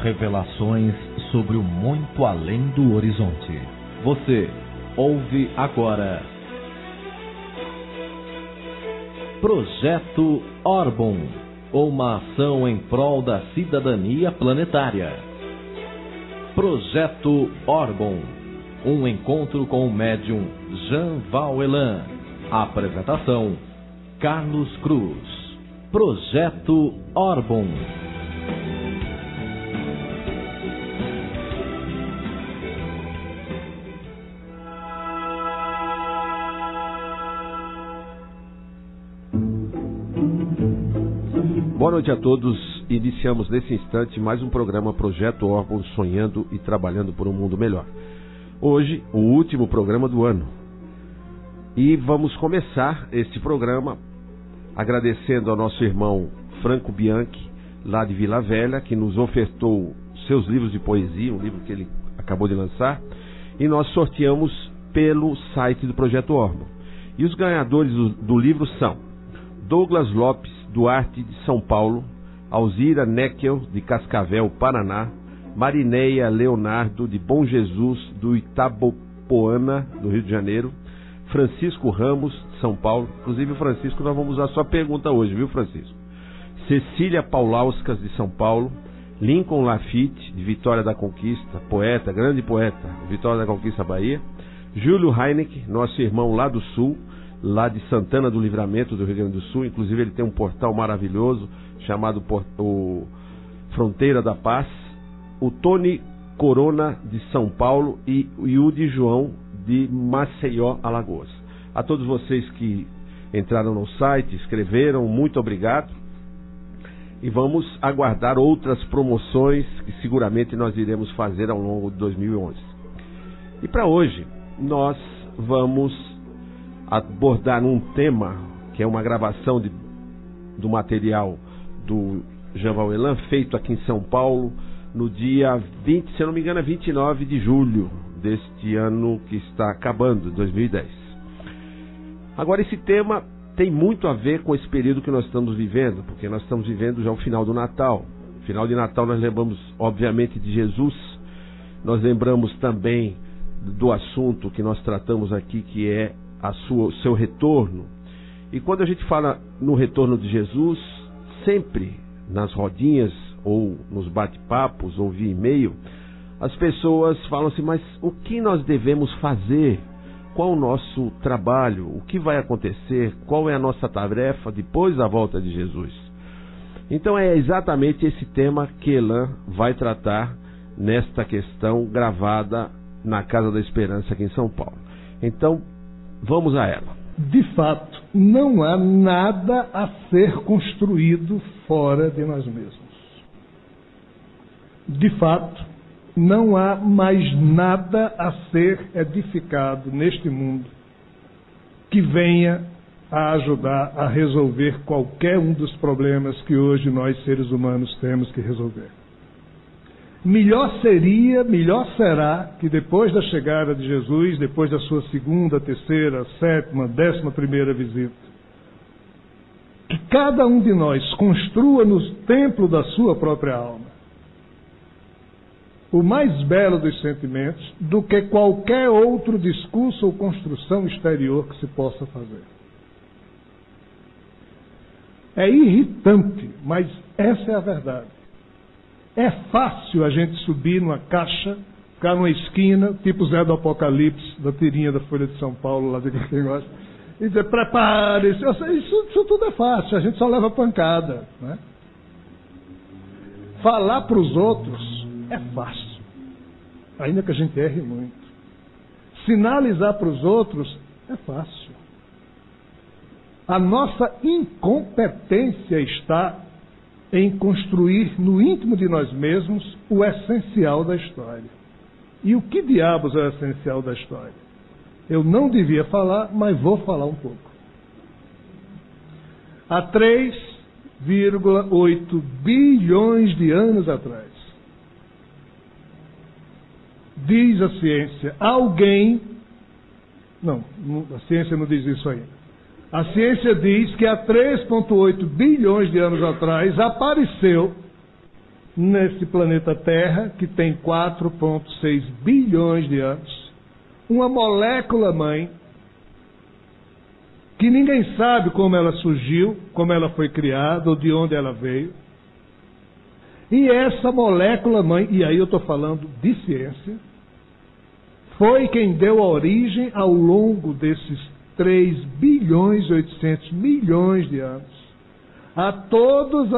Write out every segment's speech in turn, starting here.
Revelações sobre o muito além do horizonte. Você ouve agora Projeto Orbon, uma ação em prol da cidadania planetária. Projeto Orbon, um encontro com o médium Jean Vauelan. Apresentação: Carlos Cruz. Projeto Orbon. Boa noite a todos. Iniciamos nesse instante mais um programa Projeto Orbon, sonhando e trabalhando por um mundo melhor. Hoje, o último programa do ano. E vamos começar este programa agradecendo ao nosso irmão Franco Bianchi, lá de Vila Velha, que nos ofertou seus livros de poesia, um livro que ele acabou de lançar, e nós sorteamos pelo site do Projeto Orbon. E os ganhadores do livro são Douglas Lopes Duarte, de São Paulo; Alzira Neckel, de Cascavel, Paraná; Marineia Leonardo, de Bom Jesus, do Itabopoana, do Rio de Janeiro; Francisco Ramos, de São Paulo. Inclusive, Francisco, nós vamos usar a sua pergunta hoje, viu, Francisco? Cecília Paulauskas, de São Paulo; Lincoln Lafitte, de Vitória da Conquista, poeta, grande poeta, Vitória da Conquista, Bahia; Júlio Heineck, nosso irmão lá do Sul, lá de Santana do Livramento, do Rio Grande do Sul. Inclusive, ele tem um portal maravilhoso chamado Fronteira da Paz. O Tony Corona, de São Paulo, e o Yudi João, de Maceió, Alagoas. A todos vocês que entraram no site, escreveram, muito obrigado. E vamos aguardar outras promoções que seguramente nós iremos fazer ao longo de 2011. E para hoje, nós vamos abordar um tema que é uma gravação do material do Jean Vauelan, feito aqui em São Paulo, no dia 20, se eu não me engano, é 29 de julho deste ano que está acabando, 2010. Agora, esse tema tem muito a ver com esse período que nós estamos vivendo, porque nós estamos vivendo já o final do Natal. Final de Natal nós lembramos, obviamente, de Jesus. Nós lembramos também do assunto que nós tratamos aqui, que é o seu retorno. E quando a gente fala no retorno de Jesus, sempre nas rodinhas ou nos bate-papos ou via e-mail, as pessoas falam assim: mas o que nós devemos fazer? Qual o nosso trabalho? O que vai acontecer? Qual é a nossa tarefa depois da volta de Jesus? Então é exatamente esse tema que Elan vai tratar nesta questão gravada na Casa da Esperança aqui em São Paulo. Então, vamos a ela. De fato, não há nada a ser construído fora de nós mesmos. De fato, não há mais nada a ser edificado neste mundo que venha a ajudar a resolver qualquer um dos problemas que hoje nós, seres humanos, temos que resolver. Melhor será que depois da chegada de Jesus, depois da sua segunda, terceira, sétima, 11ª visita, que cada um de nós construa no templo da sua própria alma o mais belo dos sentimentos do que qualquer outro discurso ou construção exterior que se possa fazer. É irritante, mas essa é a verdade. É fácil a gente subir numa caixa, ficar numa esquina, tipo Zé do Apocalipse, da tirinha da Folha de São Paulo, lá de quem gosta, e dizer: prepare-se. Isso tudo é fácil, a gente só leva pancada, né? Falar para os outros é fácil, ainda que a gente erre muito. Sinalizar para os outros é fácil. A nossa incompetência está em construir no íntimo de nós mesmos o essencial da história. E o que diabos é o essencial da história? Eu não devia falar, mas vou falar um pouco. Há 3,8 bilhões de anos atrás, diz a ciência, a ciência não diz isso ainda. A ciência diz que há 3,8 bilhões de anos atrás apareceu nesse planeta Terra, que tem 4,6 bilhões de anos, uma molécula-mãe, que ninguém sabe como ela surgiu, como ela foi criada, ou de onde ela veio. E essa molécula-mãe, e aí eu estou falando de ciência, foi quem deu origem ao longo desses 3 bilhões e 800 milhões de anos a todos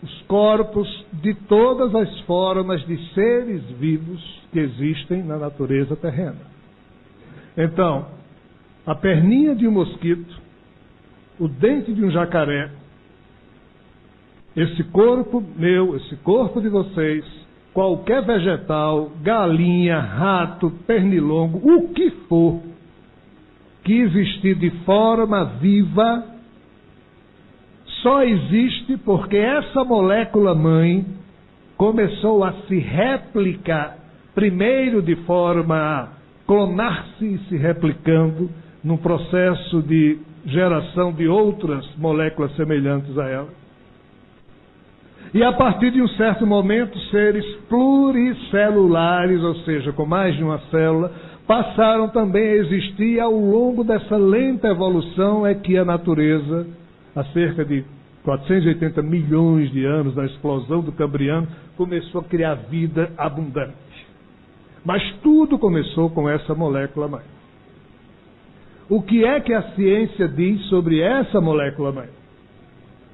os corpos de todas as formas de seres vivos que existem na natureza terrena. Então, a perninha de um mosquito, o dente de um jacaré, esse corpo meu, esse corpo de vocês, qualquer vegetal, galinha, rato, pernilongo, o que for que existir de forma viva, só existe porque essa molécula-mãe começou a se replicar, primeiro de forma a clonar-se e se replicando, num processo de geração de outras moléculas semelhantes a ela. E a partir de um certo momento, seres pluricelulares, ou seja, com mais de uma célula, passaram também a existir. Ao longo dessa lenta evolução é que a natureza, há cerca de 480 milhões de anos da explosão do Cambriano, começou a criar vida abundante. Mas tudo começou com essa molécula-mãe. O que é que a ciência diz sobre essa molécula-mãe?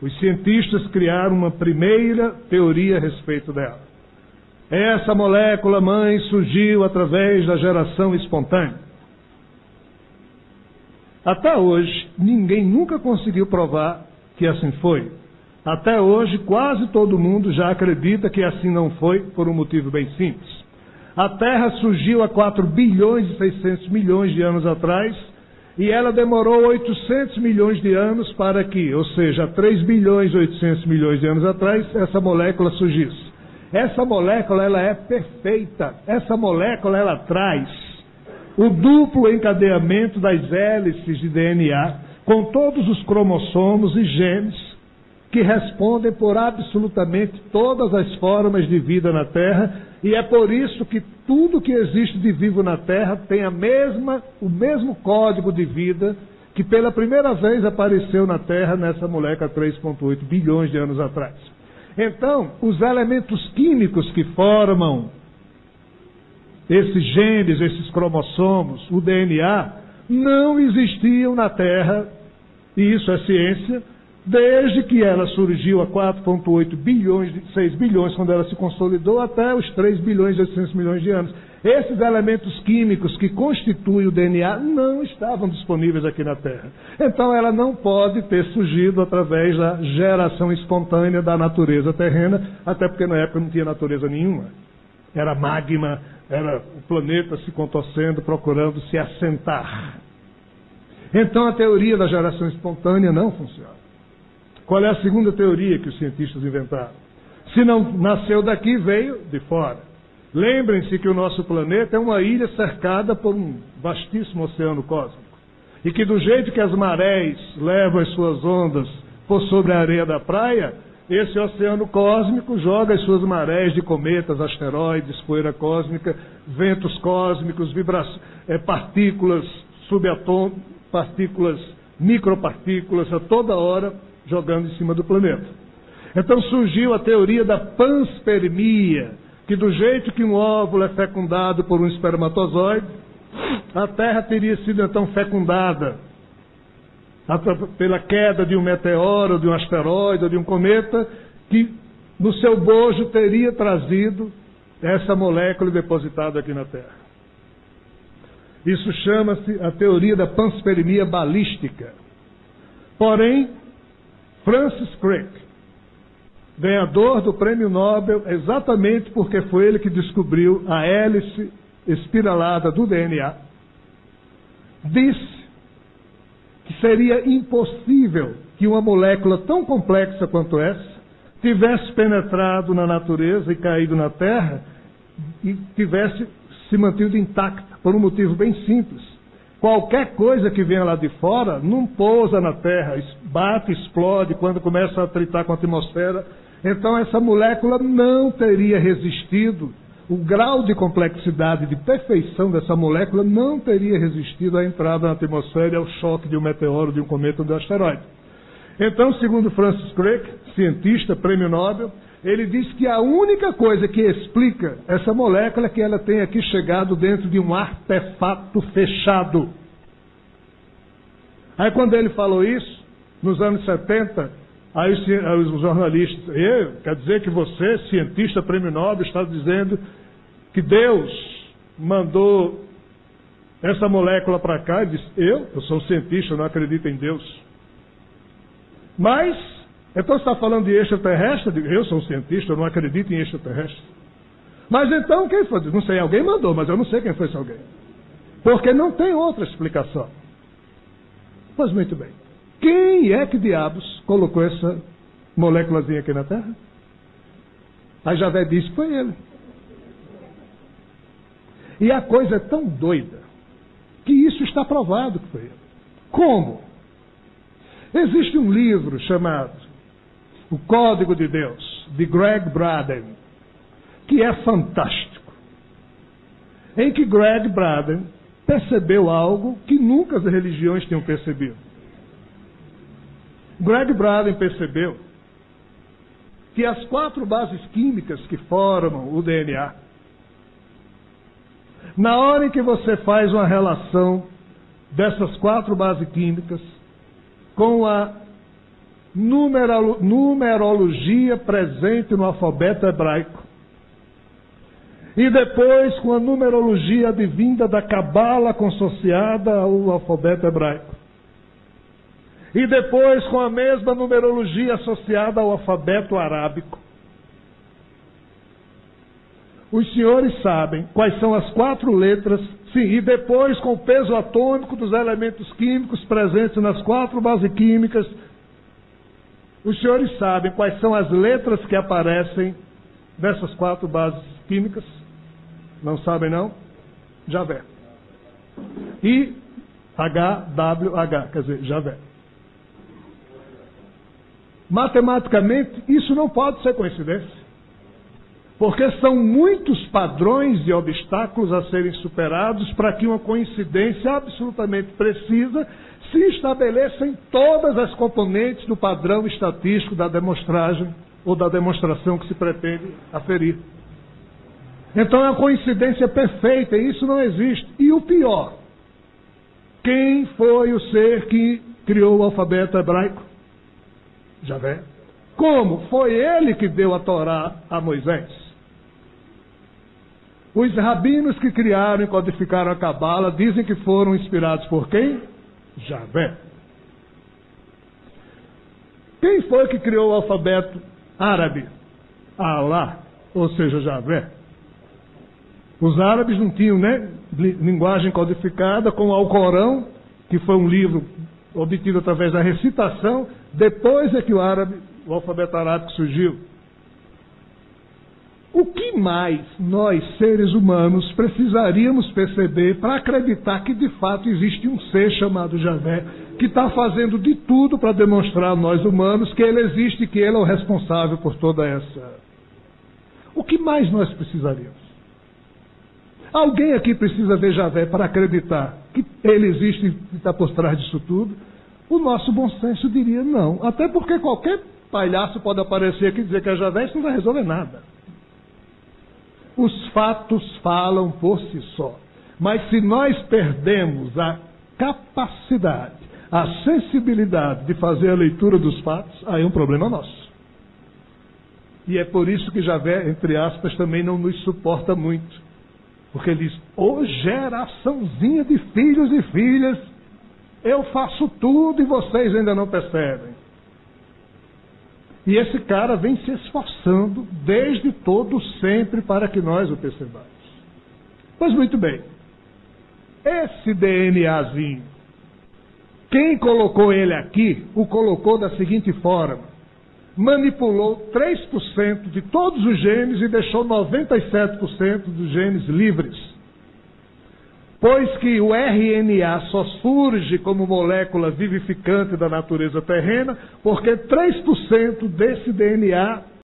Os cientistas criaram uma primeira teoria a respeito dela. Essa molécula-mãe surgiu através da geração espontânea. Até hoje, ninguém nunca conseguiu provar que assim foi. Até hoje, quase todo mundo já acredita que assim não foi, por um motivo bem simples. A Terra surgiu há 4 bilhões e 600 milhões de anos atrás, e ela demorou 800 milhões de anos para que, ou seja, 3 bilhões e 800 milhões de anos atrás, essa molécula surgisse. Essa molécula, ela é perfeita. Essa molécula, ela traz o duplo encadeamento das hélices de DNA, com todos os cromossomos e genes que respondem por absolutamente todas as formas de vida na Terra, e é por isso que tudo que existe de vivo na Terra tem o mesmo código de vida que pela primeira vez apareceu na Terra nessa molécula 3,8 bilhões de anos atrás. Então, os elementos químicos que formam esses genes, esses cromossomos, o DNA, não existiam na Terra, e isso é ciência, desde que ela surgiu há 4,8 bilhões, 6 bilhões, quando ela se consolidou, até os 3 bilhões e 800 milhões de anos. Esses elementos químicos que constituem o DNA não estavam disponíveis aqui na Terra. Então ela não pode ter surgido através da geração espontânea da natureza terrena, até porque na época não tinha natureza nenhuma. Era magma, era o planeta se contorcendo, procurando se assentar. Então a teoria da geração espontânea não funciona. Qual é a segunda teoria que os cientistas inventaram? Se não nasceu daqui, veio de fora. Lembrem-se que o nosso planeta é uma ilha cercada por um vastíssimo oceano cósmico. E que do jeito que as marés levam as suas ondas por sobre a areia da praia, esse oceano cósmico joga as suas marés de cometas, asteroides, poeira cósmica, ventos cósmicos, partículas subatômicas, partículas, micropartículas, a toda hora jogando em cima do planeta. Então surgiu a teoria da panspermia, que do jeito que um óvulo é fecundado por um espermatozoide, a Terra teria sido então fecundada pela queda de um meteoro, de um asteroide, ou de um cometa, que no seu bojo teria trazido essa molécula depositada aqui na Terra. Isso chama-se a teoria da panspermia balística. Porém, Francis Crick, ganhador do Prêmio Nobel, exatamente porque foi ele que descobriu a hélice espiralada do DNA, disse que seria impossível que uma molécula tão complexa quanto essa tivesse penetrado na natureza e caído na Terra e tivesse se mantido intacta, por um motivo bem simples. Qualquer coisa que venha lá de fora não pousa na Terra, bate, explode quando começa a atritar com a atmosfera. Então essa molécula não teria resistido, o grau de complexidade, de perfeição dessa molécula não teria resistido à entrada na atmosfera e ao choque de um meteoro, de um cometa ou de um asteroide. Então, segundo Francis Crick, cientista, prêmio Nobel, ele diz que a única coisa que explica essa molécula é que ela tenha aqui chegado dentro de um artefato fechado. Aí quando ele falou isso, nos anos 70, aí os jornalistas, quer dizer que você, cientista, prêmio Nobel, está dizendo que Deus mandou essa molécula para cá? Ele disse, eu sou um cientista, eu não acredito em Deus. Mas, então você está falando de extraterrestre? Eu sou um cientista, eu não acredito em extraterrestre. Mas então quem foi? Não sei, alguém mandou, mas eu não sei quem foi esse alguém. Porque não tem outra explicação. Pois muito bem. Quem é que diabos colocou essa moléculazinha aqui na Terra? Aí Javé disse que foi ele. E a coisa é tão doida que isso está provado que foi ele. Como? Existe um livro chamado O Código de Deus, de Greg Braden, que é fantástico. Em que Greg Braden percebeu algo que nunca as religiões tinham percebido. Greg Braden percebeu que as 4 bases químicas que formam o DNA, na hora em que você faz uma relação dessas 4 bases químicas com a numerologia presente no alfabeto hebraico, e depois com a numerologia advinda da Cabala consociada ao alfabeto hebraico, e depois com a mesma numerologia associada ao alfabeto arábico. Os senhores sabem quais são as 4 letras, sim, e depois com o peso atômico dos elementos químicos presentes nas 4 bases químicas, os senhores sabem quais são as letras que aparecem nessas 4 bases químicas? Não sabem, não? Javé. I-H-W-H, quer dizer, Javé. Matematicamente, isso não pode ser coincidência. Porque são muitos padrões e obstáculos a serem superados para que uma coincidência absolutamente precisa se estabeleça em todas as componentes do padrão estatístico da demonstragem ou da demonstração que se pretende aferir. Então é uma coincidência perfeita, e isso não existe. E o pior, quem foi o ser que criou o alfabeto hebraico? Javé. Como? Foi ele que deu a Torá a Moisés. Os rabinos que criaram e codificaram a Cabala dizem que foram inspirados por quem? Javé. Quem foi que criou o alfabeto árabe? Alá, ou seja, Javé. Os árabes não tinham, linguagem codificada, como o Alcorão, que foi um livro obtido através da recitação. Depois é que o alfabeto arábico surgiu. O que mais nós, seres humanos, precisaríamos perceber para acreditar que de fato existe um ser chamado Javé, que está fazendo de tudo para demonstrar a nós humanos que ele existe e que ele é o responsável por toda essa... O que mais nós precisaríamos? Alguém aqui precisa ver Javé para acreditar que ele existe e está por trás disso tudo? O nosso bom senso diria não. Até porque qualquer palhaço pode aparecer aqui e dizer que é Javé, isso não vai resolver nada. Os fatos falam por si só. Mas se nós perdemos a capacidade, a sensibilidade de fazer a leitura dos fatos, aí é um problema nosso. E é por isso que Javé, entre aspas, também não nos suporta muito. Porque ele diz, ô geraçãozinha de filhos e filhas, eu faço tudo e vocês ainda não percebem. E esse cara vem se esforçando desde todo sempre para que nós o percebamos. Pois muito bem, esse DNAzinho, quem colocou ele aqui, o colocou da seguinte forma: manipulou 3% de todos os genes e deixou 97% dos genes livres. pois que o RNA só surge como molécula vivificante da natureza terrena, porque 3% desse DNA